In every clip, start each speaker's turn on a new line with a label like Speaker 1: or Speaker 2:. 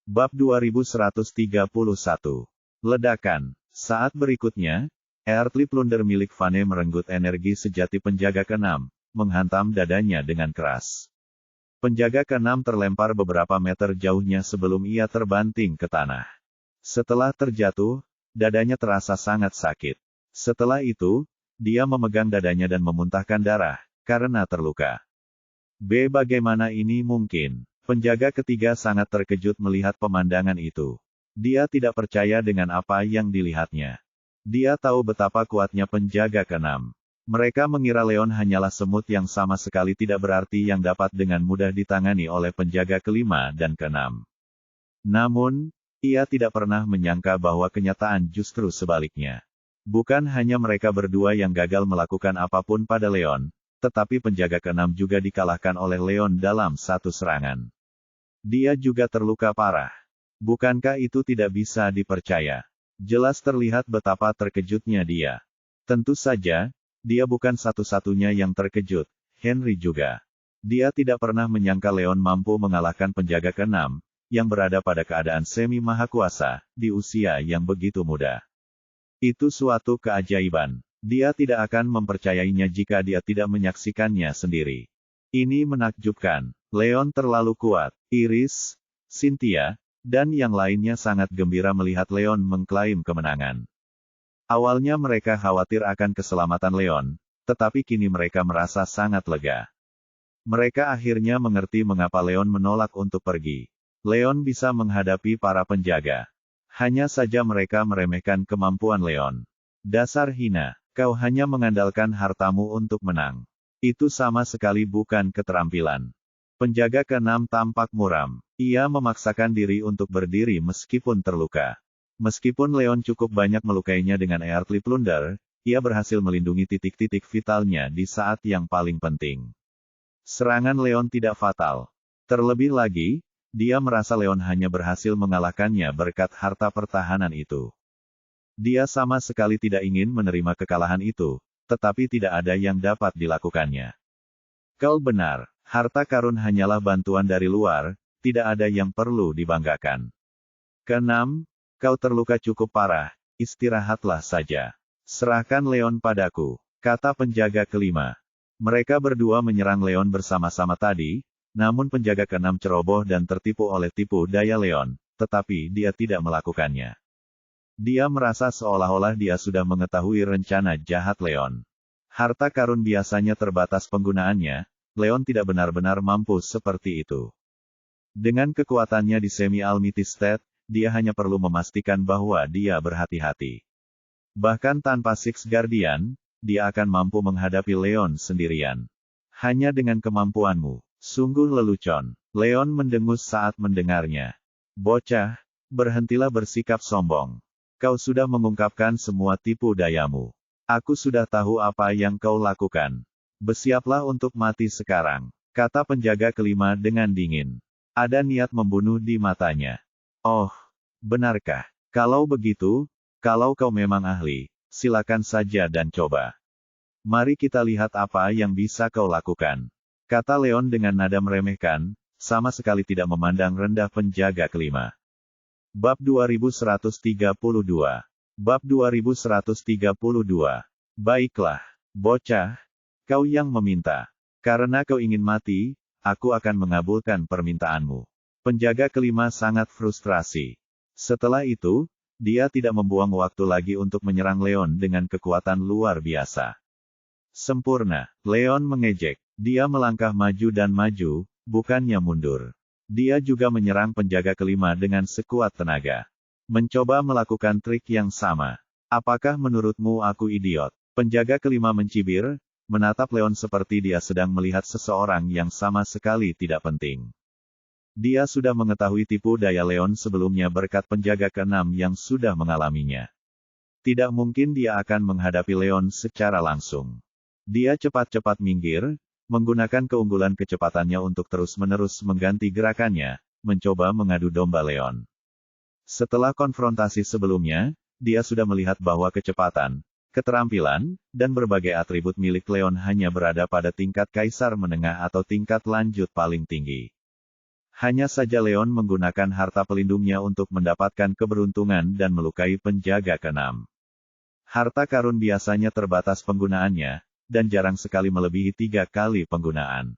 Speaker 1: Bab 2131. Ledakan. Saat berikutnya, Earthly Plunder milik Vane merenggut energi sejati penjaga ke-6, menghantam dadanya dengan keras. Penjaga ke-6 terlempar beberapa meter jauhnya sebelum ia terbanting ke tanah. Setelah terjatuh, dadanya terasa sangat sakit. Setelah itu, dia memegang dadanya dan memuntahkan darah, karena terluka. Bagaimana ini mungkin? Penjaga ketiga sangat terkejut melihat pemandangan itu. Dia tidak percaya dengan apa yang dilihatnya. Dia tahu betapa kuatnya penjaga ke-6. Mereka mengira Leon hanyalah semut yang sama sekali tidak berarti yang dapat dengan mudah ditangani oleh penjaga ke-5 dan ke-6. Namun, ia tidak pernah menyangka bahwa kenyataan justru sebaliknya. Bukan hanya mereka berdua yang gagal melakukan apapun pada Leon, tetapi penjaga ke-6 juga dikalahkan oleh Leon dalam satu serangan. Dia juga terluka parah. Bukankah itu tidak bisa dipercaya? Jelas terlihat betapa terkejutnya dia. Tentu saja, dia bukan satu-satunya yang terkejut, Henry juga. Dia tidak pernah menyangka Leon mampu mengalahkan penjaga ke-6, yang berada pada keadaan semi-mahakuasa, di usia yang begitu muda. Itu suatu keajaiban. Dia tidak akan mempercayainya jika dia tidak menyaksikannya sendiri. Ini menakjubkan. Leon terlalu kuat. Iris, Cynthia, dan yang lainnya sangat gembira melihat Leon mengklaim kemenangan. Awalnya mereka khawatir akan keselamatan Leon, tetapi kini mereka merasa sangat lega. Mereka akhirnya mengerti mengapa Leon menolak untuk pergi. Leon bisa menghadapi para penjaga. Hanya saja mereka meremehkan kemampuan Leon. Dasar hina, kau hanya mengandalkan hartamu untuk menang. Itu sama sekali bukan keterampilan. Penjaga ke-6 tampak muram. Ia memaksakan diri untuk berdiri meskipun terluka. Meskipun Leon cukup banyak melukainya dengan Earthly Plunder, ia berhasil melindungi titik-titik vitalnya di saat yang paling penting. Serangan Leon tidak fatal. Terlebih lagi, dia merasa Leon hanya berhasil mengalahkannya berkat harta pertahanan itu. Dia sama sekali tidak ingin menerima kekalahan itu, tetapi tidak ada yang dapat dilakukannya. Kau benar, harta karun hanyalah bantuan dari luar, tidak ada yang perlu dibanggakan. Ke-6, kau terluka cukup parah, istirahatlah saja. Serahkan Leon padaku, kata penjaga ke-5. Mereka berdua menyerang Leon bersama-sama tadi, namun penjaga ke-6 ceroboh dan tertipu oleh tipu daya Leon, tetapi dia tidak melakukannya. Dia merasa seolah-olah dia sudah mengetahui rencana jahat Leon. Harta karun biasanya terbatas penggunaannya, Leon tidak benar-benar mampu seperti itu. Dengan kekuatannya di semi-almighty state, dia hanya perlu memastikan bahwa dia berhati-hati. Bahkan tanpa Six Guardian, dia akan mampu menghadapi Leon sendirian. Hanya dengan kemampuanmu, sungguh lelucon. Leon mendengus saat mendengarnya. Bocah, berhentilah bersikap sombong. Kau sudah mengungkapkan semua tipu dayamu. Aku sudah tahu apa yang kau lakukan. Bersiaplah untuk mati sekarang, kata penjaga ke-5 dengan dingin. Ada niat membunuh di matanya. Oh, benarkah? Kalau begitu, kalau kau memang ahli, silakan saja dan coba. Mari kita lihat apa yang bisa kau lakukan, kata Leon dengan nada meremehkan, sama sekali tidak memandang rendah penjaga ke-5. Bab 2132. Bab 2132. Baiklah, bocah, kau yang meminta. Karena kau ingin mati, aku akan mengabulkan permintaanmu. Penjaga ke-5 sangat frustrasi. Setelah itu, dia tidak membuang waktu lagi untuk menyerang Leon dengan kekuatan luar biasa. Sempurna, Leon mengejek. Dia melangkah maju dan maju, bukannya mundur. Dia juga menyerang penjaga ke-5 dengan sekuat tenaga. Mencoba melakukan trik yang sama. Apakah menurutmu aku idiot? Penjaga ke-5 mencibir, menatap Leon seperti dia sedang melihat seseorang yang sama sekali tidak penting. Dia sudah mengetahui tipu daya Leon sebelumnya berkat penjaga ke-6 yang sudah mengalaminya. Tidak mungkin dia akan menghadapi Leon secara langsung. Dia cepat-cepat minggir, menggunakan keunggulan kecepatannya untuk terus-menerus mengganti gerakannya, mencoba mengadu domba Leon. Setelah konfrontasi sebelumnya, dia sudah melihat bahwa kecepatan, keterampilan, dan berbagai atribut milik Leon hanya berada pada tingkat kaisar menengah atau tingkat lanjut paling tinggi. Hanya saja Leon menggunakan harta pelindungnya untuk mendapatkan keberuntungan dan melukai penjaga keenam. Harta karun biasanya terbatas penggunaannya, dan jarang sekali melebihi 3 kali penggunaan.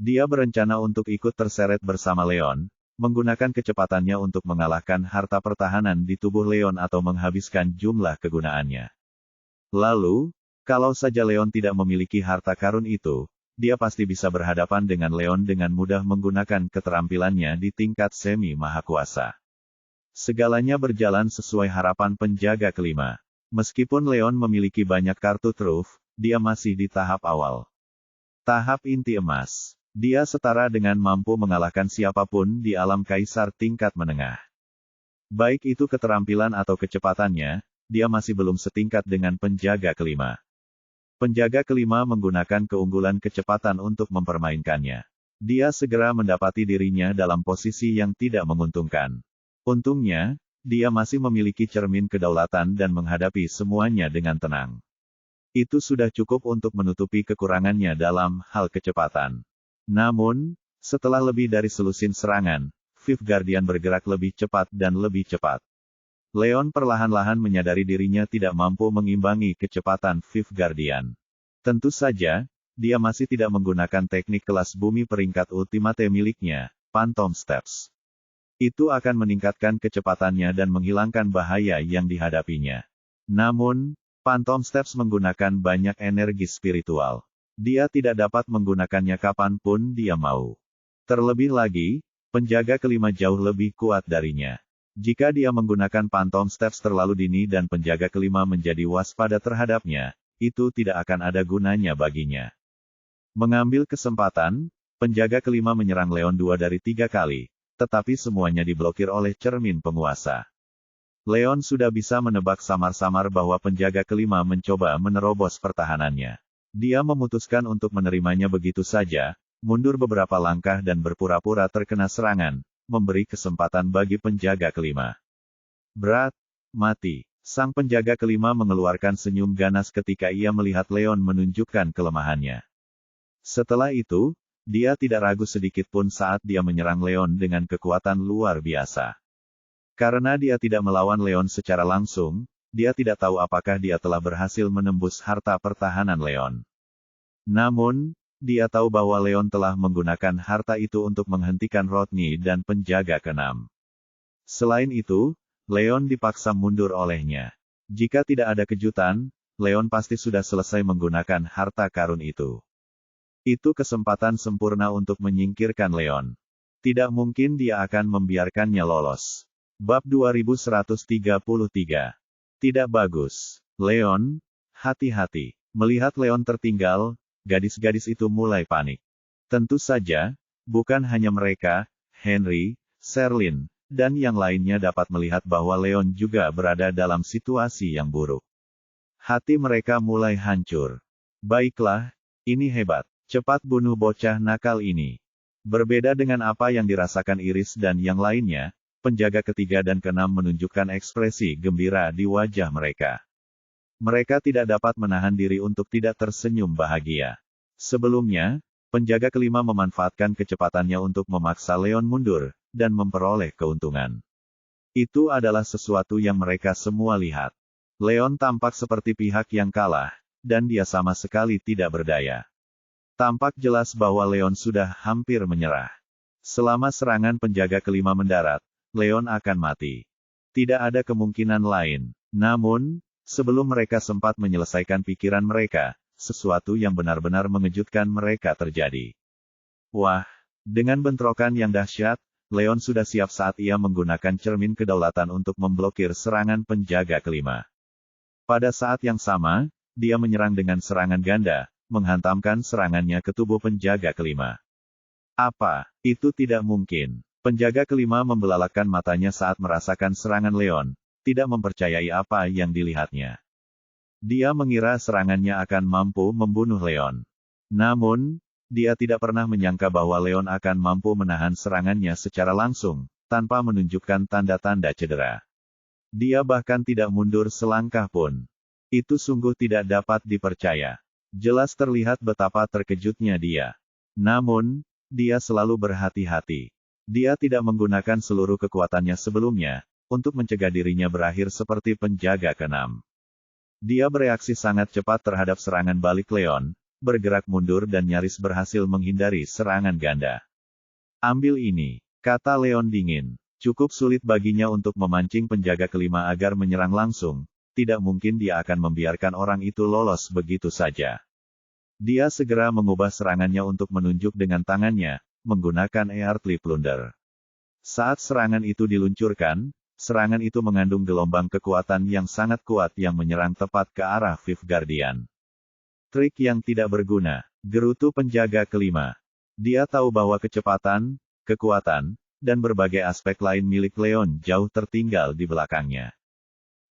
Speaker 1: Dia berencana untuk ikut terseret bersama Leon, menggunakan kecepatannya untuk mengalahkan harta pertahanan di tubuh Leon atau menghabiskan jumlah kegunaannya. Lalu, kalau saja Leon tidak memiliki harta karun itu, dia pasti bisa berhadapan dengan Leon dengan mudah menggunakan keterampilannya di tingkat semi-mahakuasa. Segalanya berjalan sesuai harapan penjaga kelima. Meskipun Leon memiliki banyak kartu truf, dia masih di tahap awal. Tahap inti emas. Dia setara dengan mampu mengalahkan siapapun di alam kaisar tingkat menengah. Baik itu keterampilan atau kecepatannya, dia masih belum setingkat dengan penjaga kelima. Penjaga kelima menggunakan keunggulan kecepatan untuk mempermainkannya. Dia segera mendapati dirinya dalam posisi yang tidak menguntungkan. Untungnya, dia masih memiliki cermin kedaulatan dan menghadapi semuanya dengan tenang. Itu sudah cukup untuk menutupi kekurangannya dalam hal kecepatan. Namun, setelah lebih dari selusin serangan, Fifth Guardian bergerak lebih cepat dan lebih cepat. Leon perlahan-lahan menyadari dirinya tidak mampu mengimbangi kecepatan Fifth Guardian. Tentu saja, dia masih tidak menggunakan teknik kelas bumi peringkat ultimate miliknya, Phantom Steps. Itu akan meningkatkan kecepatannya dan menghilangkan bahaya yang dihadapinya. Namun, Phantom Steps menggunakan banyak energi spiritual. Dia tidak dapat menggunakannya kapanpun dia mau. Terlebih lagi, penjaga kelima jauh lebih kuat darinya. Jika dia menggunakan Phantom Steps terlalu dini dan penjaga kelima menjadi waspada terhadapnya, itu tidak akan ada gunanya baginya. Mengambil kesempatan, penjaga kelima menyerang Leon 2 dari 3 kali, tetapi semuanya diblokir oleh cermin penguasa. Leon sudah bisa menebak samar-samar bahwa penjaga kelima mencoba menerobos pertahanannya. Dia memutuskan untuk menerimanya begitu saja, mundur beberapa langkah dan berpura-pura terkena serangan, memberi kesempatan bagi penjaga kelima. Berat, mati. Sang penjaga kelima mengeluarkan senyum ganas ketika ia melihat Leon menunjukkan kelemahannya. Setelah itu, dia tidak ragu sedikit pun saat dia menyerang Leon dengan kekuatan luar biasa. Karena dia tidak melawan Leon secara langsung, dia tidak tahu apakah dia telah berhasil menembus harta pertahanan Leon. Namun, dia tahu bahwa Leon telah menggunakan harta itu untuk menghentikan Rodney dan penjaga keenam. Selain itu, Leon dipaksa mundur olehnya. Jika tidak ada kejutan, Leon pasti sudah selesai menggunakan harta karun itu. Itu kesempatan sempurna untuk menyingkirkan Leon. Tidak mungkin dia akan membiarkannya lolos. Bab 2133. Tidak bagus. Leon, hati-hati. Melihat Leon tertinggal, gadis-gadis itu mulai panik. Tentu saja, bukan hanya mereka, Henry, Sherlyn, dan yang lainnya dapat melihat bahwa Leon juga berada dalam situasi yang buruk. Hati mereka mulai hancur. Baiklah, ini hebat. Cepat bunuh bocah nakal ini. Berbeda dengan apa yang dirasakan Iris dan yang lainnya, penjaga ketiga dan keenam menunjukkan ekspresi gembira di wajah mereka. Mereka tidak dapat menahan diri untuk tidak tersenyum bahagia. Sebelumnya, penjaga kelima memanfaatkan kecepatannya untuk memaksa Leon mundur, dan memperoleh keuntungan. Itu adalah sesuatu yang mereka semua lihat. Leon tampak seperti pihak yang kalah, dan dia sama sekali tidak berdaya. Tampak jelas bahwa Leon sudah hampir menyerah. Selama serangan penjaga kelima mendarat, Leon akan mati. Tidak ada kemungkinan lain. Namun, sebelum mereka sempat menyelesaikan pikiran mereka, sesuatu yang benar-benar mengejutkan mereka terjadi. Wah, dengan bentrokan yang dahsyat, Leon sudah siap saat ia menggunakan cermin kedaulatan untuk memblokir serangan penjaga kelima. Pada saat yang sama, dia menyerang dengan serangan ganda, menghantamkan serangannya ke tubuh penjaga kelima. Apa? Itu tidak mungkin. Penjaga kelima membelalakkan matanya saat merasakan serangan Leon, tidak mempercayai apa yang dilihatnya. Dia mengira serangannya akan mampu membunuh Leon. Namun, dia tidak pernah menyangka bahwa Leon akan mampu menahan serangannya secara langsung, tanpa menunjukkan tanda-tanda cedera. Dia bahkan tidak mundur selangkah pun. Itu sungguh tidak dapat dipercaya. Jelas terlihat betapa terkejutnya dia. Namun, dia selalu berhati-hati. Dia tidak menggunakan seluruh kekuatannya sebelumnya, untuk mencegah dirinya berakhir seperti penjaga keenam. Dia bereaksi sangat cepat terhadap serangan balik Leon, bergerak mundur dan nyaris berhasil menghindari serangan ganda. Ambil ini, kata Leon dingin. Cukup sulit baginya untuk memancing penjaga kelima agar menyerang langsung, tidak mungkin dia akan membiarkan orang itu lolos begitu saja. Dia segera mengubah serangannya untuk menunjuk dengan tangannya, menggunakan Earthly Plunder. Saat serangan itu diluncurkan, serangan itu mengandung gelombang kekuatan yang sangat kuat yang menyerang tepat ke arah Fifth Guardian. Trik yang tidak berguna, gerutu penjaga kelima. Dia tahu bahwa kecepatan, kekuatan, dan berbagai aspek lain milik Leon jauh tertinggal di belakangnya.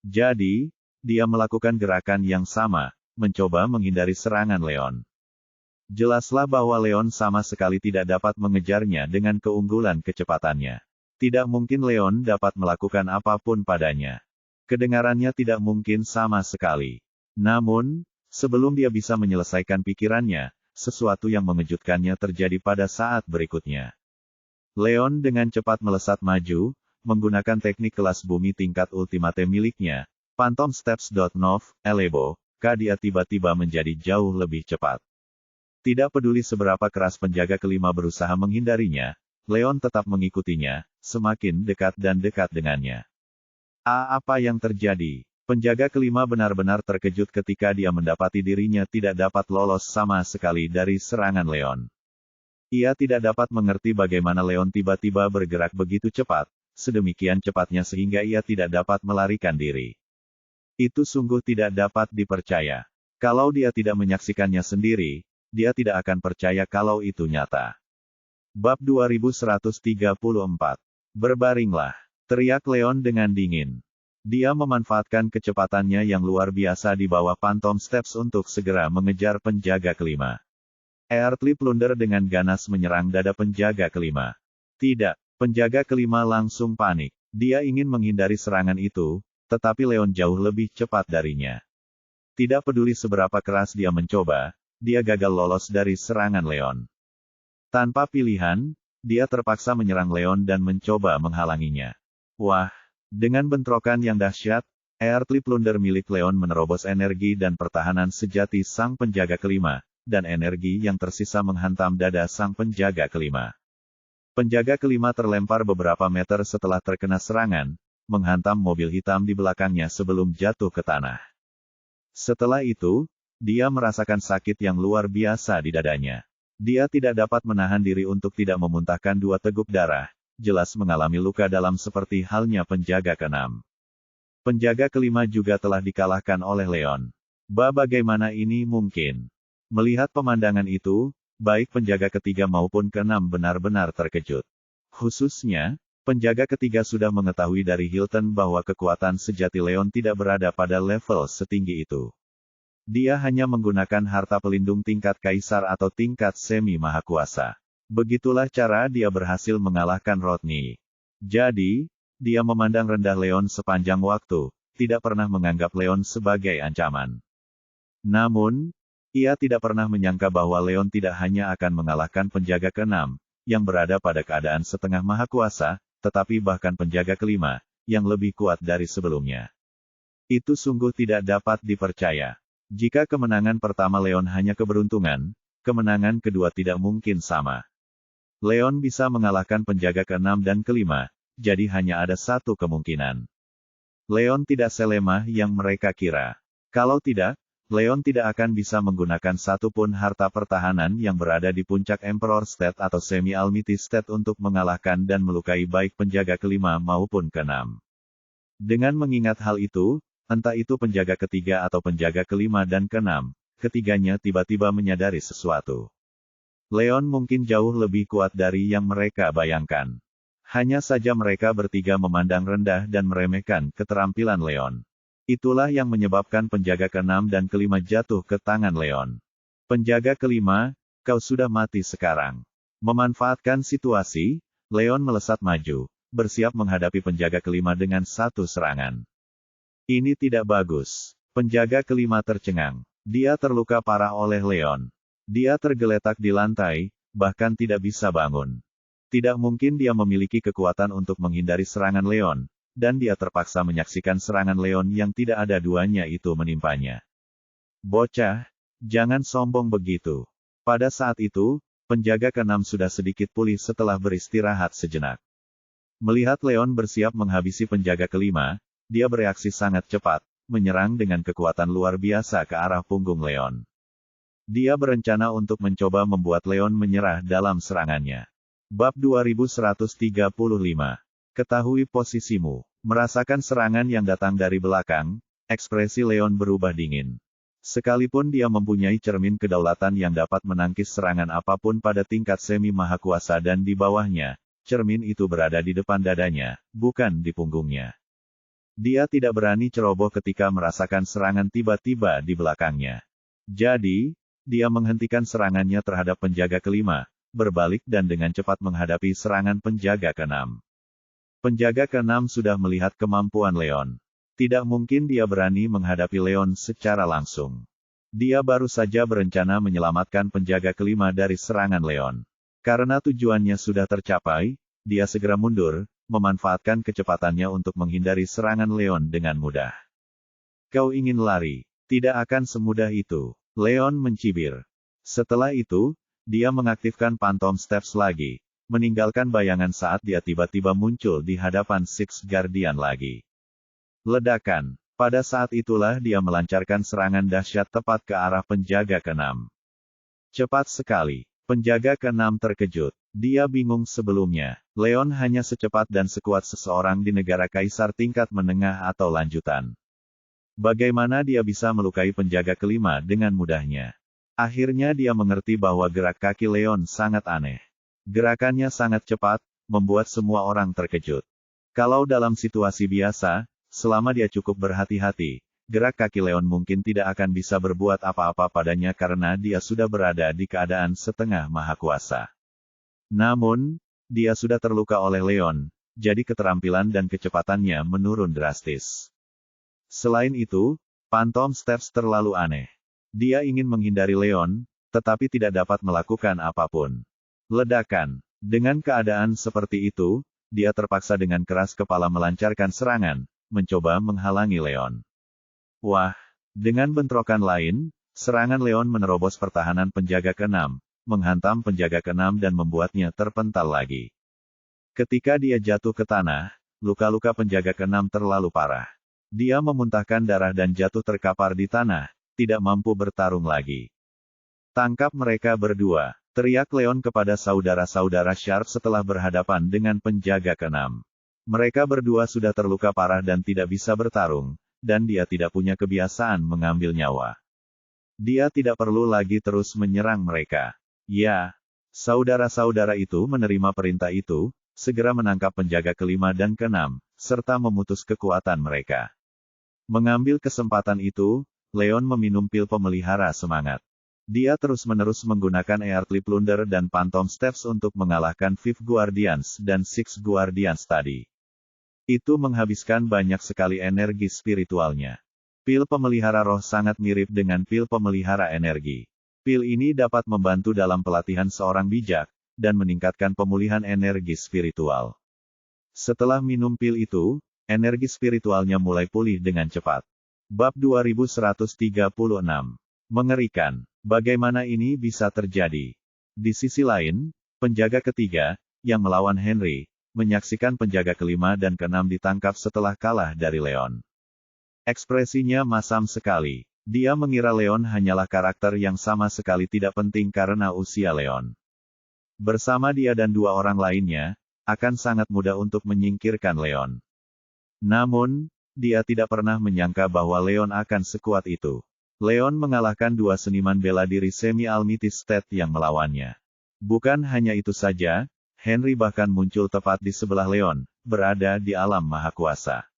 Speaker 1: Jadi, dia melakukan gerakan yang sama, mencoba menghindari serangan Leon. Jelaslah bahwa Leon sama sekali tidak dapat mengejarnya dengan keunggulan kecepatannya. Tidak mungkin Leon dapat melakukan apapun padanya. Kedengarannya tidak mungkin sama sekali. Namun, sebelum dia bisa menyelesaikan pikirannya, sesuatu yang mengejutkannya terjadi pada saat berikutnya. Leon dengan cepat melesat maju, menggunakan teknik kelas bumi tingkat ultimate miliknya, Phantom Steps. Nov, Elebo, dia tiba-tiba menjadi jauh lebih cepat. Tidak peduli seberapa keras penjaga kelima berusaha menghindarinya, Leon tetap mengikutinya, semakin dekat dan dekat dengannya. Apa yang terjadi? Penjaga kelima benar-benar terkejut ketika dia mendapati dirinya tidak dapat lolos sama sekali dari serangan Leon. Ia tidak dapat mengerti bagaimana Leon tiba-tiba bergerak begitu cepat, sedemikian cepatnya sehingga ia tidak dapat melarikan diri. Itu sungguh tidak dapat dipercaya. Kalau dia tidak menyaksikannya sendiri, dia tidak akan percaya kalau itu nyata. Bab 2134. Berbaringlah, teriak Leon dengan dingin. Dia memanfaatkan kecepatannya yang luar biasa di bawah Phantom Steps untuk segera mengejar penjaga kelima. Earthly Plunder dengan ganas menyerang dada penjaga kelima. Tidak, penjaga kelima langsung panik. Dia ingin menghindari serangan itu, tetapi Leon jauh lebih cepat darinya. Tidak peduli seberapa keras dia mencoba, dia gagal lolos dari serangan Leon. Tanpa pilihan, dia terpaksa menyerang Leon dan mencoba menghalanginya. Wah, dengan bentrokan yang dahsyat, Earthly Plunder milik Leon menerobos energi dan pertahanan sejati sang penjaga kelima, dan energi yang tersisa menghantam dada sang penjaga kelima. Penjaga kelima terlempar beberapa meter setelah terkena serangan, menghantam mobil hitam di belakangnya sebelum jatuh ke tanah. Setelah itu, dia merasakan sakit yang luar biasa di dadanya. Dia tidak dapat menahan diri untuk tidak memuntahkan 2 teguk darah, jelas mengalami luka dalam seperti halnya penjaga keenam. Penjaga kelima juga telah dikalahkan oleh Leon. Bagaimana ini mungkin? Melihat pemandangan itu, baik penjaga ketiga maupun keenam benar-benar terkejut. Khususnya, penjaga ketiga sudah mengetahui dari Hilton bahwa kekuatan sejati Leon tidak berada pada level setinggi itu. Dia hanya menggunakan harta pelindung tingkat kaisar atau tingkat semi-mahakuasa. Begitulah cara dia berhasil mengalahkan Rodney. Jadi, dia memandang rendah Leon sepanjang waktu, tidak pernah menganggap Leon sebagai ancaman. Namun, ia tidak pernah menyangka bahwa Leon tidak hanya akan mengalahkan penjaga keenam, yang berada pada keadaan setengah mahakuasa, tetapi bahkan penjaga kelima, yang lebih kuat dari sebelumnya. Itu sungguh tidak dapat dipercaya. Jika kemenangan pertama Leon hanya keberuntungan, kemenangan kedua tidak mungkin sama. Leon bisa mengalahkan penjaga keenam dan kelima, jadi hanya ada satu kemungkinan. Leon tidak selemah yang mereka kira. Kalau tidak, Leon tidak akan bisa menggunakan satupun harta pertahanan yang berada di puncak Emperor State atau Semi-Almighty State untuk mengalahkan dan melukai baik penjaga kelima maupun keenam. Dengan mengingat hal itu, entah itu penjaga ketiga atau penjaga kelima dan keenam, ketiganya tiba-tiba menyadari sesuatu. Leon mungkin jauh lebih kuat dari yang mereka bayangkan. Hanya saja mereka bertiga memandang rendah dan meremehkan keterampilan Leon. Itulah yang menyebabkan penjaga keenam dan kelima jatuh ke tangan Leon. Penjaga kelima, kau sudah mati sekarang. Memanfaatkan situasi, Leon melesat maju, bersiap menghadapi penjaga kelima dengan satu serangan. Ini tidak bagus. Penjaga kelima tercengang. Dia terluka parah oleh Leon. Dia tergeletak di lantai, bahkan tidak bisa bangun. Tidak mungkin dia memiliki kekuatan untuk menghindari serangan Leon, dan dia terpaksa menyaksikan serangan Leon yang tidak ada duanya itu menimpanya. Bocah, jangan sombong begitu. Pada saat itu, penjaga keenam sudah sedikit pulih setelah beristirahat sejenak. Melihat Leon bersiap menghabisi penjaga kelima, dia bereaksi sangat cepat, menyerang dengan kekuatan luar biasa ke arah punggung Leon. Dia berencana untuk mencoba membuat Leon menyerah dalam serangannya. Bab 2135. Ketahui posisimu. Merasakan serangan yang datang dari belakang, ekspresi Leon berubah dingin. Sekalipun dia mempunyai cermin kedaulatan yang dapat menangkis serangan apapun pada tingkat semi mahakuasa dan di bawahnya, cermin itu berada di depan dadanya, bukan di punggungnya. Dia tidak berani ceroboh ketika merasakan serangan tiba-tiba di belakangnya. Jadi, dia menghentikan serangannya terhadap penjaga kelima, berbalik dan dengan cepat menghadapi serangan penjaga keenam. Penjaga keenam sudah melihat kemampuan Leon. Tidak mungkin dia berani menghadapi Leon secara langsung. Dia baru saja berencana menyelamatkan penjaga kelima dari serangan Leon. Karena tujuannya sudah tercapai, dia segera mundur, memanfaatkan kecepatannya untuk menghindari serangan Leon dengan mudah. Kau ingin lari? Tidak akan semudah itu. Leon mencibir. Setelah itu, dia mengaktifkan Phantom Steps lagi, meninggalkan bayangan saat dia tiba-tiba muncul di hadapan Six Guardian lagi. Ledakan. Pada saat itulah dia melancarkan serangan dahsyat tepat ke arah penjaga keenam. Cepat sekali. Penjaga keenam terkejut. Dia bingung sebelumnya. Leon hanya secepat dan sekuat seseorang di negara kaisar tingkat menengah atau lanjutan. Bagaimana dia bisa melukai penjaga kelima dengan mudahnya? Akhirnya dia mengerti bahwa gerak kaki Leon sangat aneh. Gerakannya sangat cepat, membuat semua orang terkejut. Kalau dalam situasi biasa, selama dia cukup berhati-hati, gerak kaki Leon mungkin tidak akan bisa berbuat apa-apa padanya karena dia sudah berada di keadaan setengah mahakuasa. Namun, dia sudah terluka oleh Leon, jadi keterampilan dan kecepatannya menurun drastis. Selain itu, Phantom Steps terlalu aneh. Dia ingin menghindari Leon, tetapi tidak dapat melakukan apapun. Ledakan. Dengan keadaan seperti itu, dia terpaksa dengan keras kepala melancarkan serangan, mencoba menghalangi Leon. Wah, dengan bentrokan lain, serangan Leon menerobos pertahanan penjaga keenam, menghantam penjaga keenam dan membuatnya terpental lagi. Ketika dia jatuh ke tanah, luka-luka penjaga keenam terlalu parah. Dia memuntahkan darah dan jatuh terkapar di tanah, tidak mampu bertarung lagi. Tangkap mereka berdua, teriak Leon kepada saudara-saudara Sharp setelah berhadapan dengan penjaga keenam. Mereka berdua sudah terluka parah dan tidak bisa bertarung, dan dia tidak punya kebiasaan mengambil nyawa. Dia tidak perlu lagi terus menyerang mereka. Ya, saudara-saudara itu menerima perintah itu, segera menangkap penjaga kelima dan keenam, serta memutus kekuatan mereka. Mengambil kesempatan itu, Leon meminum pil pemelihara semangat. Dia terus-menerus menggunakan Earthly Plunder dan Phantom Steps untuk mengalahkan Fifth Guardians dan Sixth Guardians tadi. Itu menghabiskan banyak sekali energi spiritualnya. Pil pemelihara roh sangat mirip dengan pil pemelihara energi. Pil ini dapat membantu dalam pelatihan seorang bijak, dan meningkatkan pemulihan energi spiritual. Setelah minum pil itu, energi spiritualnya mulai pulih dengan cepat. Bab 2136. Mengerikan. Bagaimana ini bisa terjadi? Di sisi lain, penjaga ketiga, yang melawan Henry, menyaksikan penjaga kelima dan keenam ditangkap setelah kalah dari Leon. Ekspresinya masam sekali. Dia mengira Leon hanyalah karakter yang sama sekali tidak penting karena usia Leon. Bersama dia dan dua orang lainnya, akan sangat mudah untuk menyingkirkan Leon. Namun, dia tidak pernah menyangka bahwa Leon akan sekuat itu. Leon mengalahkan dua seniman bela diri semi-almighty state yang melawannya. Bukan hanya itu saja, Henry bahkan muncul tepat di sebelah Leon, berada di alam mahakuasa.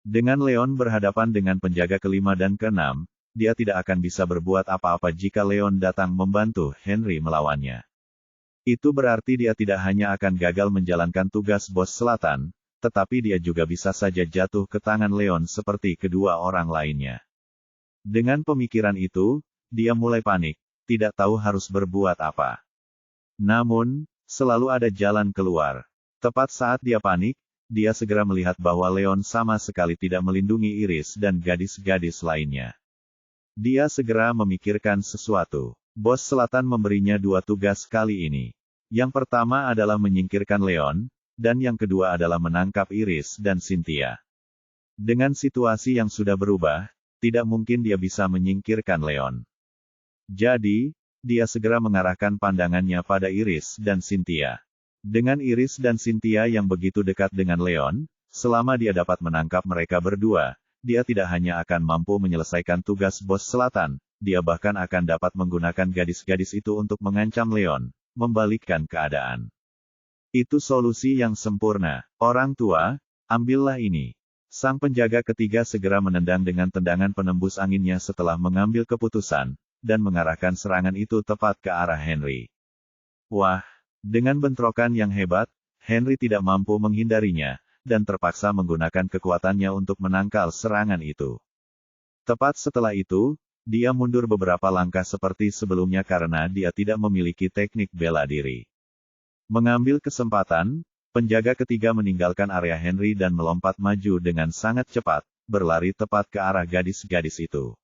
Speaker 1: Dengan Leon berhadapan dengan penjaga kelima dan keenam, dia tidak akan bisa berbuat apa-apa jika Leon datang membantu Henry melawannya. Itu berarti dia tidak hanya akan gagal menjalankan tugas bos selatan, tetapi dia juga bisa saja jatuh ke tangan Leon seperti kedua orang lainnya. Dengan pemikiran itu, dia mulai panik, tidak tahu harus berbuat apa. Namun, Selalu ada jalan keluar. Tepat saat dia panik, dia segera melihat bahwa Leon sama sekali tidak melindungi Iris dan gadis-gadis lainnya. Dia segera memikirkan sesuatu. Bos Selatan memberinya 2 tugas kali ini. Yang pertama adalah menyingkirkan Leon, dan yang kedua adalah menangkap Iris dan Cynthia. Dengan situasi yang sudah berubah, tidak mungkin dia bisa menyingkirkan Leon. Jadi, dia segera mengarahkan pandangannya pada Iris dan Cynthia. Dengan Iris dan Cynthia yang begitu dekat dengan Leon, selama dia dapat menangkap mereka berdua, dia tidak hanya akan mampu menyelesaikan tugas Bos Selatan, dia bahkan akan dapat menggunakan gadis-gadis itu untuk mengancam Leon, membalikkan keadaan. Itu solusi yang sempurna. Orang tua, ambillah ini. Sang penjaga ketiga segera menendang dengan tendangan penembus anginnya setelah mengambil keputusan, dan mengarahkan serangan itu tepat ke arah Henry. Wah, dengan bentrokan yang hebat, Henry tidak mampu menghindarinya, dan terpaksa menggunakan kekuatannya untuk menangkal serangan itu. Tepat setelah itu, dia mundur beberapa langkah seperti sebelumnya karena dia tidak memiliki teknik bela diri. Mengambil kesempatan, penjaga ketiga meninggalkan area Henry dan melompat maju dengan sangat cepat, berlari tepat ke arah gadis-gadis itu.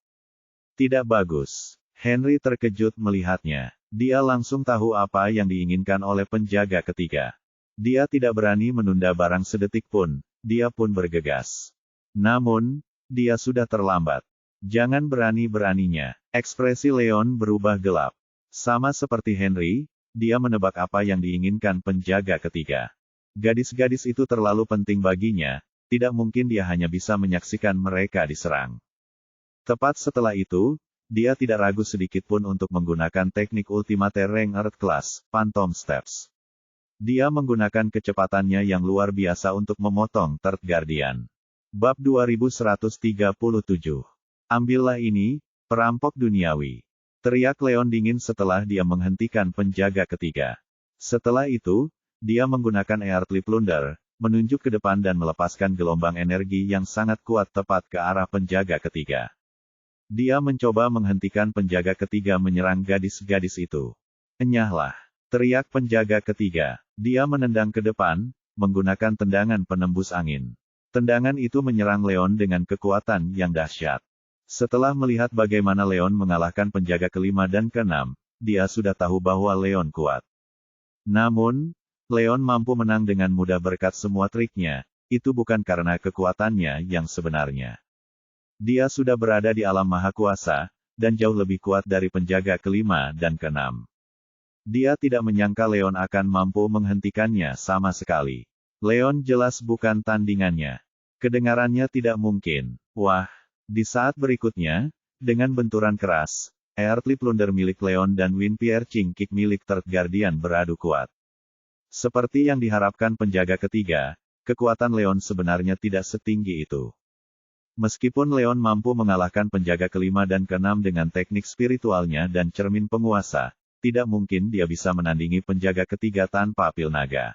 Speaker 1: Tidak bagus. Henry terkejut melihatnya. Dia langsung tahu apa yang diinginkan oleh penjaga ketiga. Dia tidak berani menunda barang sedetik pun, dia pun bergegas. Namun, dia sudah terlambat. Jangan berani-beraninya. Ekspresi Leon berubah gelap. Sama seperti Henry, dia menebak apa yang diinginkan penjaga ketiga. Gadis-gadis itu terlalu penting baginya, tidak mungkin dia hanya bisa menyaksikan mereka diserang. Tepat setelah itu, dia tidak ragu sedikit pun untuk menggunakan teknik Ultimate Rank Earth Class, Phantom Steps. Dia menggunakan kecepatannya yang luar biasa untuk memotong Third Guardian. Bab 2137. Ambillah ini, perampok duniawi. Teriak Leon dingin setelah dia menghentikan penjaga ketiga. Setelah itu, dia menggunakan Earthly Plunder, menunjuk ke depan dan melepaskan gelombang energi yang sangat kuat tepat ke arah penjaga ketiga. Dia mencoba menghentikan penjaga ketiga menyerang gadis-gadis itu. Enyahlah! Teriak penjaga ketiga. Dia menendang ke depan, menggunakan tendangan penembus angin. Tendangan itu menyerang Leon dengan kekuatan yang dahsyat. Setelah melihat bagaimana Leon mengalahkan penjaga kelima dan keenam, dia sudah tahu bahwa Leon kuat. Namun, Leon mampu menang dengan mudah berkat semua triknya, itu bukan karena kekuatannya yang sebenarnya. Dia sudah berada di alam maha kuasa, dan jauh lebih kuat dari penjaga kelima dan keenam. Dia tidak menyangka Leon akan mampu menghentikannya sama sekali. Leon jelas bukan tandingannya. Kedengarannya tidak mungkin. Wah, di saat berikutnya, dengan benturan keras, Earthly Plunder milik Leon dan Wind Piercing Kick milik Third Guardian beradu kuat. Seperti yang diharapkan penjaga ketiga, kekuatan Leon sebenarnya tidak setinggi itu. Meskipun Leon mampu mengalahkan penjaga kelima dan keenam dengan teknik spiritualnya dan cermin penguasa, tidak mungkin dia bisa menandingi penjaga ketiga tanpa pil naga.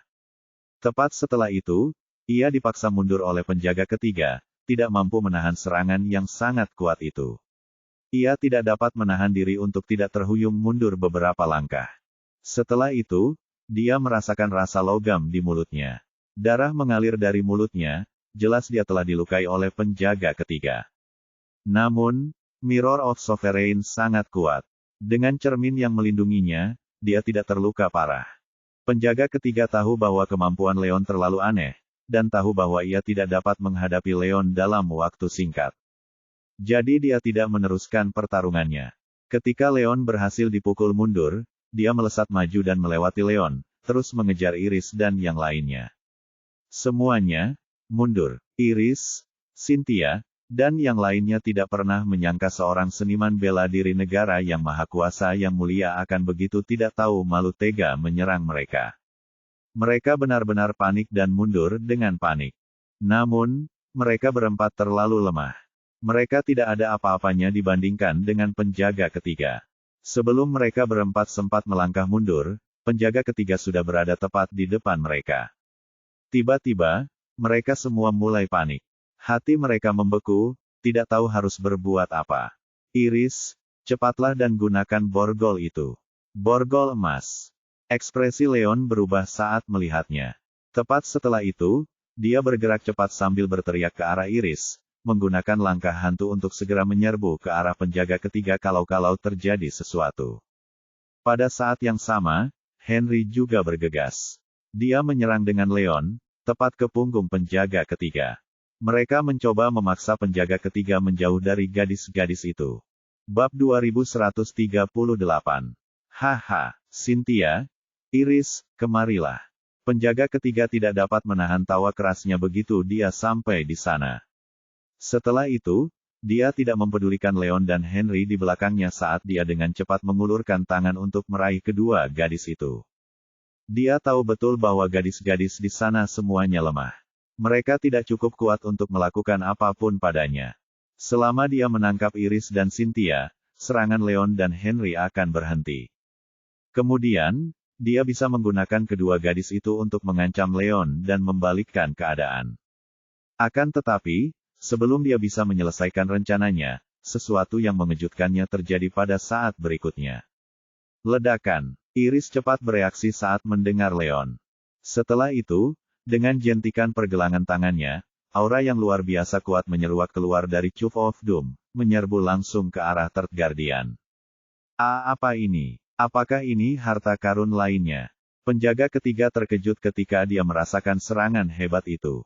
Speaker 1: Tepat setelah itu, ia dipaksa mundur oleh penjaga ketiga, tidak mampu menahan serangan yang sangat kuat itu. Ia tidak dapat menahan diri untuk tidak terhuyung mundur beberapa langkah. Setelah itu, dia merasakan rasa logam di mulutnya. Darah mengalir dari mulutnya, jelas dia telah dilukai oleh penjaga ketiga. Namun, Mirror of Sovereign sangat kuat. Dengan cermin yang melindunginya, dia tidak terluka parah. Penjaga ketiga tahu bahwa kemampuan Leon terlalu aneh, dan tahu bahwa ia tidak dapat menghadapi Leon dalam waktu singkat. Jadi dia tidak meneruskan pertarungannya. Ketika Leon berhasil dipukul mundur, dia melesat maju dan melewati Leon, terus mengejar Iris dan yang lainnya. Semuanya mundur. Iris, Cynthia, dan yang lainnya tidak pernah menyangka seorang seniman bela diri negara yang maha kuasa yang mulia akan begitu tidak tahu malu tega menyerang mereka. Mereka benar-benar panik dan mundur dengan panik. Namun, mereka berempat terlalu lemah. Mereka tidak ada apa-apanya dibandingkan dengan penjaga ketiga. Sebelum mereka berempat sempat melangkah mundur, penjaga ketiga sudah berada tepat di depan mereka. Tiba-tiba, mereka semua mulai panik. Hati mereka membeku, tidak tahu harus berbuat apa. Iris, cepatlah dan gunakan borgol itu. Borgol emas. Ekspresi Leon berubah saat melihatnya. Tepat setelah itu, dia bergerak cepat sambil berteriak ke arah Iris, menggunakan langkah hantu untuk segera menyerbu ke arah penjaga ketiga kalau terjadi sesuatu. Pada saat yang sama, Henry juga bergegas. Dia menyerang dengan Leon, tepat ke punggung penjaga ketiga. Mereka mencoba memaksa penjaga ketiga menjauh dari gadis-gadis itu. Bab 2138. Haha, Cynthia, Iris, kemarilah. Penjaga ketiga tidak dapat menahan tawa kerasnya begitu dia sampai di sana. Setelah itu, dia tidak mempedulikan Leon dan Henry di belakangnya saat dia dengan cepat mengulurkan tangan untuk meraih kedua gadis itu. Dia tahu betul bahwa gadis-gadis di sana semuanya lemah. Mereka tidak cukup kuat untuk melakukan apapun padanya. Selama dia menangkap Iris dan Cynthia, serangan Leon dan Henry akan berhenti. Kemudian, dia bisa menggunakan kedua gadis itu untuk mengancam Leon dan membalikkan keadaan. Akan tetapi, sebelum dia bisa menyelesaikan rencananya, sesuatu yang mengejutkannya terjadi pada saat berikutnya. Ledakan. Iris cepat bereaksi saat mendengar Leon. Setelah itu, dengan jentikan pergelangan tangannya, aura yang luar biasa kuat menyeruak keluar dari Chuve of Doom, menyerbu langsung ke arah Third Guardian. Apa ini? Apakah ini harta karun lainnya? Penjaga ketiga terkejut ketika dia merasakan serangan hebat itu.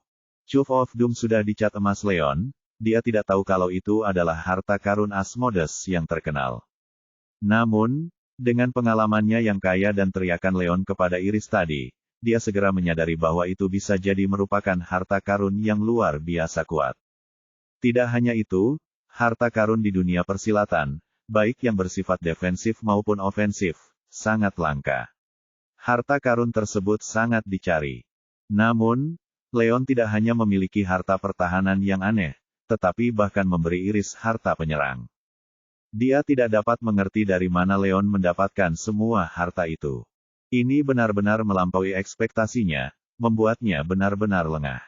Speaker 1: Chuve of Doom sudah dicat emas Leon, dia tidak tahu kalau itu adalah harta karun Asmodeus yang terkenal. Namun, dengan pengalamannya yang kaya dan teriakan Leon kepada Iris tadi, dia segera menyadari bahwa itu bisa jadi merupakan harta karun yang luar biasa kuat. Tidak hanya itu, harta karun di dunia persilatan, baik yang bersifat defensif maupun ofensif, sangat langka. Harta karun tersebut sangat dicari. Namun, Leon tidak hanya memiliki harta pertahanan yang aneh, tetapi bahkan memberi Iris harta penyerang. Dia tidak dapat mengerti dari mana Leon mendapatkan semua harta itu. Ini benar-benar melampaui ekspektasinya, membuatnya benar-benar lengah.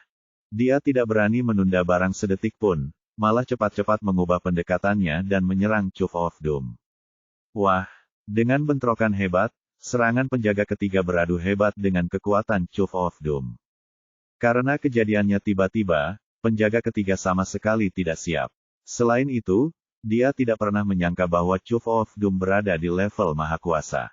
Speaker 1: Dia tidak berani menunda barang sedetik pun, malah cepat-cepat mengubah pendekatannya dan menyerang Chuve of Doom. Wah, dengan bentrokan hebat, serangan penjaga ketiga beradu hebat dengan kekuatan Chuve of Doom. Karena kejadiannya tiba-tiba, penjaga ketiga sama sekali tidak siap. Selain itu, dia tidak pernah menyangka bahwa Chuve of Doom berada di level Maha Kuasa.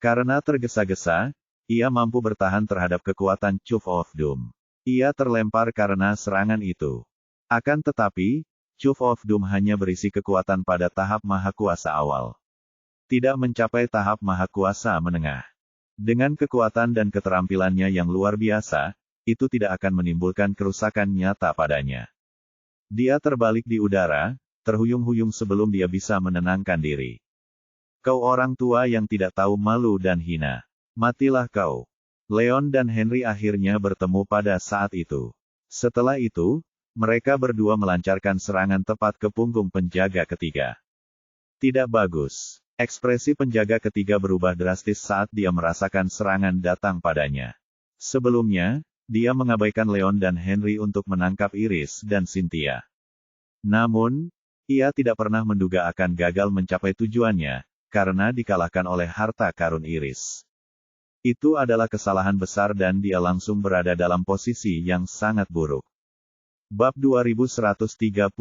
Speaker 1: Karena tergesa-gesa, ia mampu bertahan terhadap kekuatan Chuve of Doom. Ia terlempar karena serangan itu. Akan tetapi, Chuve of Doom hanya berisi kekuatan pada tahap Maha Kuasa awal. Tidak mencapai tahap Maha Kuasa menengah. Dengan kekuatan dan keterampilannya yang luar biasa, itu tidak akan menimbulkan kerusakan nyata padanya. Dia terbalik di udara, terhuyung-huyung sebelum dia bisa menenangkan diri. Kau orang tua yang tidak tahu malu dan hina. Matilah kau. Leon dan Henry akhirnya bertemu pada saat itu. Setelah itu, mereka berdua melancarkan serangan tepat ke punggung penjaga ketiga. Tidak bagus. Ekspresi penjaga ketiga berubah drastis saat dia merasakan serangan datang padanya. Sebelumnya, dia mengabaikan Leon dan Henry untuk menangkap Iris dan Cynthia. Namun, ia tidak pernah menduga akan gagal mencapai tujuannya, karena dikalahkan oleh harta karun Iris. Itu adalah kesalahan besar dan dia langsung berada dalam posisi yang sangat buruk. Bab 2139.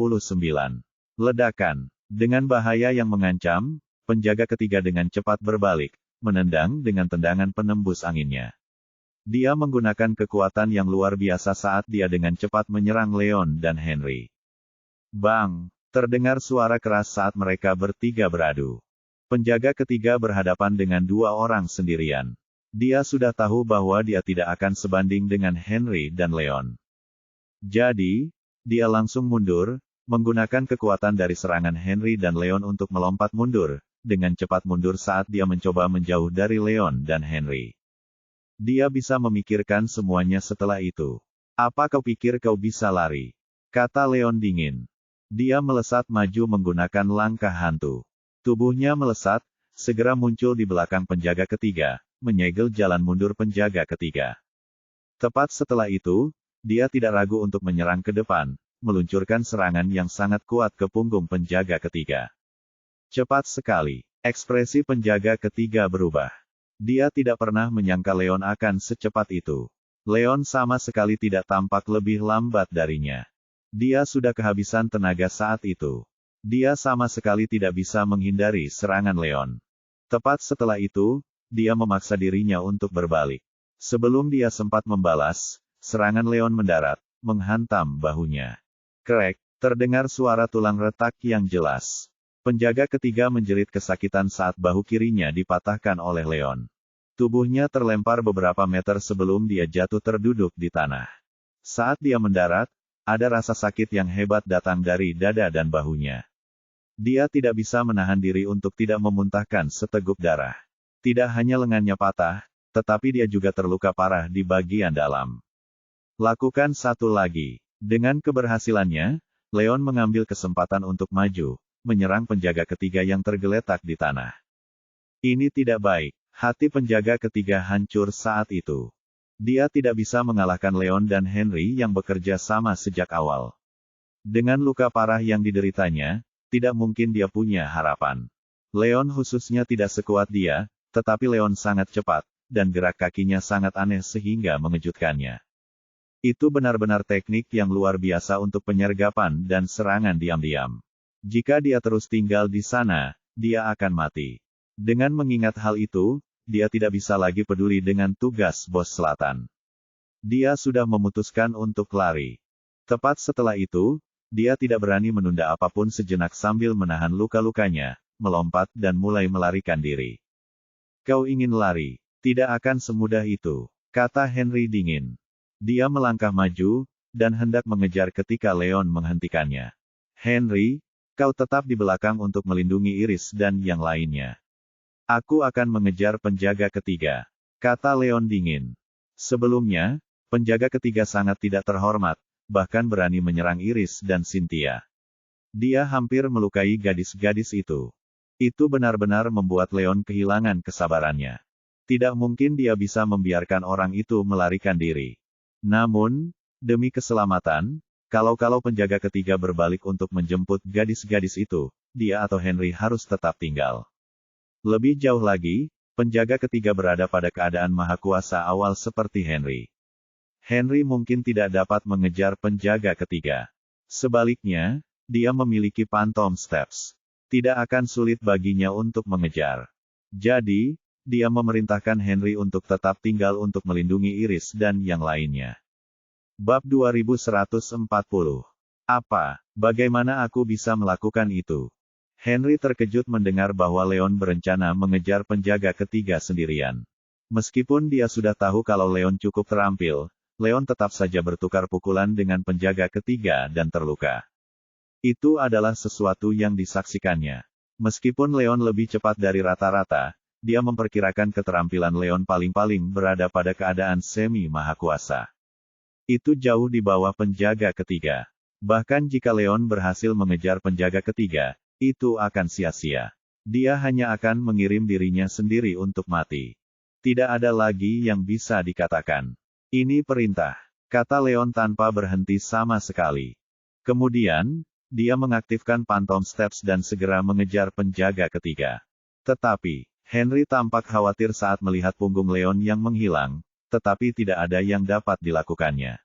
Speaker 1: Ledakan. Dengan bahaya yang mengancam, penjaga ketiga dengan cepat berbalik, menendang dengan tendangan penembus anginnya. Dia menggunakan kekuatan yang luar biasa saat dia dengan cepat menyerang Leon dan Henry. Bang! Terdengar suara keras saat mereka bertiga beradu. Penjaga ketiga berhadapan dengan dua orang sendirian. Dia sudah tahu bahwa dia tidak akan sebanding dengan Henry dan Leon. Jadi, dia langsung mundur, menggunakan kekuatan dari serangan Henry dan Leon untuk melompat mundur, dengan cepat mundur saat dia mencoba menjauh dari Leon dan Henry. Dia bisa memikirkan semuanya setelah itu. Apa kau pikir kau bisa lari? Kata Leon dingin. Dia melesat maju menggunakan langkah hantu. Tubuhnya melesat, segera muncul di belakang penjaga ketiga, menyegel jalan mundur penjaga ketiga. Tepat setelah itu, dia tidak ragu untuk menyerang ke depan, meluncurkan serangan yang sangat kuat ke punggung penjaga ketiga. Cepat sekali, ekspresi penjaga ketiga berubah. Dia tidak pernah menyangka Leon akan secepat itu. Leon sama sekali tidak tampak lebih lambat darinya. Dia sudah kehabisan tenaga saat itu. Dia sama sekali tidak bisa menghindari serangan Leon. Tepat setelah itu, dia memaksa dirinya untuk berbalik. Sebelum dia sempat membalas, serangan Leon mendarat, menghantam bahunya. Krek, terdengar suara tulang retak yang jelas. Penjaga ketiga menjerit kesakitan saat bahu kirinya dipatahkan oleh Leon. Tubuhnya terlempar beberapa meter sebelum dia jatuh terduduk di tanah. Saat dia mendarat, ada rasa sakit yang hebat datang dari dada dan bahunya. Dia tidak bisa menahan diri untuk tidak memuntahkan seteguk darah. Tidak hanya lengannya patah, tetapi dia juga terluka parah di bagian dalam. Lakukan satu lagi. Dengan keberhasilannya, Leon mengambil kesempatan untuk maju, menyerang penjaga ketiga yang tergeletak di tanah. Ini tidak baik. Hati penjaga ketiga hancur saat itu. Dia tidak bisa mengalahkan Leon dan Henry yang bekerja sama sejak awal. Dengan luka parah yang dideritanya, tidak mungkin dia punya harapan. Leon khususnya tidak sekuat dia, tetapi Leon sangat cepat, dan gerak kakinya sangat aneh sehingga mengejutkannya. Itu benar-benar teknik yang luar biasa untuk penyergapan dan serangan diam-diam. Jika dia terus tinggal di sana, dia akan mati. Dengan mengingat hal itu, dia tidak bisa lagi peduli dengan tugas bos selatan. Dia sudah memutuskan untuk lari. Tepat setelah itu, dia tidak berani menunda apapun sejenak sambil menahan luka-lukanya, melompat dan mulai melarikan diri. Kau ingin lari? Tidak akan semudah itu, kata Henry dingin. Dia melangkah maju, dan hendak mengejar ketika Leon menghentikannya. Henry, kau tetap di belakang untuk melindungi Iris dan yang lainnya. Aku akan mengejar penjaga ketiga, kata Leon dingin. Sebelumnya, penjaga ketiga sangat tidak terhormat, bahkan berani menyerang Iris dan Cynthia. Dia hampir melukai gadis-gadis itu. Itu benar-benar membuat Leon kehilangan kesabarannya. Tidak mungkin dia bisa membiarkan orang itu melarikan diri. Namun, demi keselamatan, kalau penjaga ketiga berbalik untuk menjemput gadis-gadis itu, dia atau Henry harus tetap tinggal. Lebih jauh lagi, penjaga ketiga berada pada keadaan maha kuasa awal seperti Henry. Henry mungkin tidak dapat mengejar penjaga ketiga. Sebaliknya, dia memiliki Phantom Steps. Tidak akan sulit baginya untuk mengejar. Jadi, dia memerintahkan Henry untuk tetap tinggal untuk melindungi Iris dan yang lainnya. Bab 2140. Apa? Bagaimana aku bisa melakukan itu? Henry terkejut mendengar bahwa Leon berencana mengejar penjaga ketiga sendirian. Meskipun dia sudah tahu kalau Leon cukup terampil, Leon tetap saja bertukar pukulan dengan penjaga ketiga dan terluka. Itu adalah sesuatu yang disaksikannya. Meskipun Leon lebih cepat dari rata-rata, dia memperkirakan keterampilan Leon paling-paling berada pada keadaan semi-maha kuasa. Itu jauh di bawah penjaga ketiga. Bahkan jika Leon berhasil mengejar penjaga ketiga, itu akan sia-sia. Dia hanya akan mengirim dirinya sendiri untuk mati. Tidak ada lagi yang bisa dikatakan. Ini perintah, kata Leon tanpa berhenti sama sekali. Kemudian, dia mengaktifkan Phantom Steps dan segera mengejar penjaga ketiga. Tetapi, Henry tampak khawatir saat melihat punggung Leon yang menghilang, tetapi tidak ada yang dapat dilakukannya.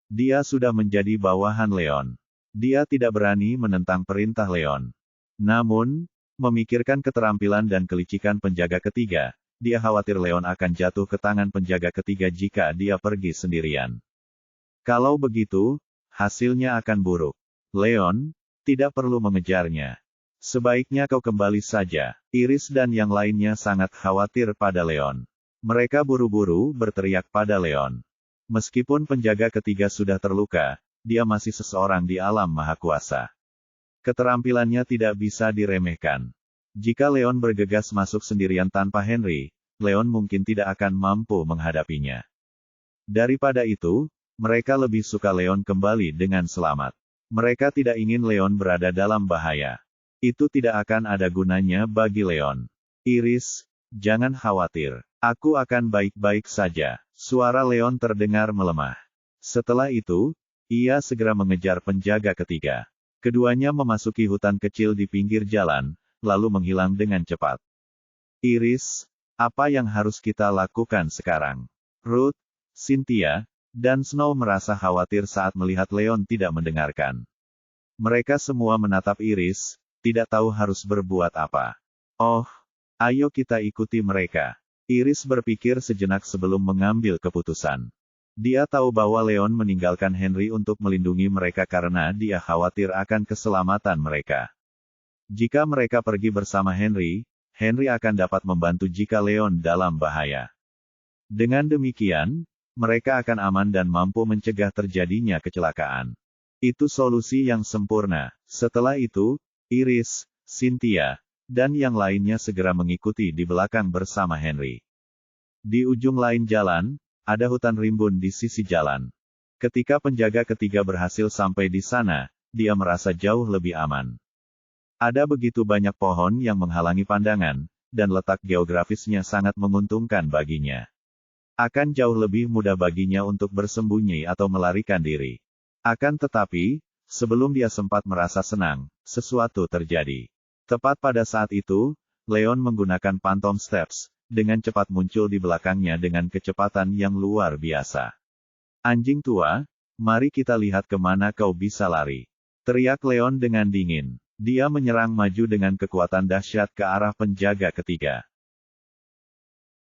Speaker 1: Dia sudah menjadi bawahan Leon. Dia tidak berani menentang perintah Leon. Namun, memikirkan keterampilan dan kelicikan penjaga ketiga, dia khawatir Leon akan jatuh ke tangan penjaga ketiga jika dia pergi sendirian. Kalau begitu, hasilnya akan buruk. Leon, tidak perlu mengejarnya. Sebaiknya kau kembali saja. Iris dan yang lainnya sangat khawatir pada Leon. Mereka buru-buru berteriak pada Leon. Meskipun penjaga ketiga sudah terluka, dia masih seseorang di alam maha kuasa. Keterampilannya tidak bisa diremehkan. Jika Leon bergegas masuk sendirian tanpa Henry, Leon mungkin tidak akan mampu menghadapinya. Daripada itu, mereka lebih suka Leon kembali dengan selamat. Mereka tidak ingin Leon berada dalam bahaya. Itu tidak akan ada gunanya bagi Leon. Iris, jangan khawatir. Aku akan baik-baik saja. Suara Leon terdengar melemah. Setelah itu, ia segera mengejar penjaga ketiga. Keduanya memasuki hutan kecil di pinggir jalan, lalu menghilang dengan cepat. Iris, Apa yang harus kita lakukan sekarang? Ruth, Cynthia, dan Snow merasa khawatir saat melihat Leon tidak mendengarkan. Mereka semua menatap Iris, tidak tahu harus berbuat apa. Oh, ayo kita ikuti mereka. Iris berpikir sejenak sebelum mengambil keputusan. Dia tahu bahwa Leon meninggalkan Henry untuk melindungi mereka karena dia khawatir akan keselamatan mereka. Jika mereka pergi bersama Henry, Henry akan dapat membantu jika Leon dalam bahaya. Dengan demikian, mereka akan aman dan mampu mencegah terjadinya kecelakaan. Itu solusi yang sempurna. Setelah itu, Iris, Cynthia, dan yang lainnya segera mengikuti di belakang bersama Henry. Di ujung lain jalan, ada hutan rimbun di sisi jalan. Ketika penjaga ketiga berhasil sampai di sana, dia merasa jauh lebih aman. Ada begitu banyak pohon yang menghalangi pandangan, dan letak geografisnya sangat menguntungkan baginya. Akan jauh lebih mudah baginya untuk bersembunyi atau melarikan diri. Akan tetapi, sebelum dia sempat merasa senang, sesuatu terjadi. Tepat pada saat itu, Leon menggunakan Phantom Steps, dengan cepat muncul di belakangnya dengan kecepatan yang luar biasa. Anjing tua, mari kita lihat kemana kau bisa lari. Teriak Leon dengan dingin. Dia menyerang maju dengan kekuatan dahsyat ke arah penjaga ketiga.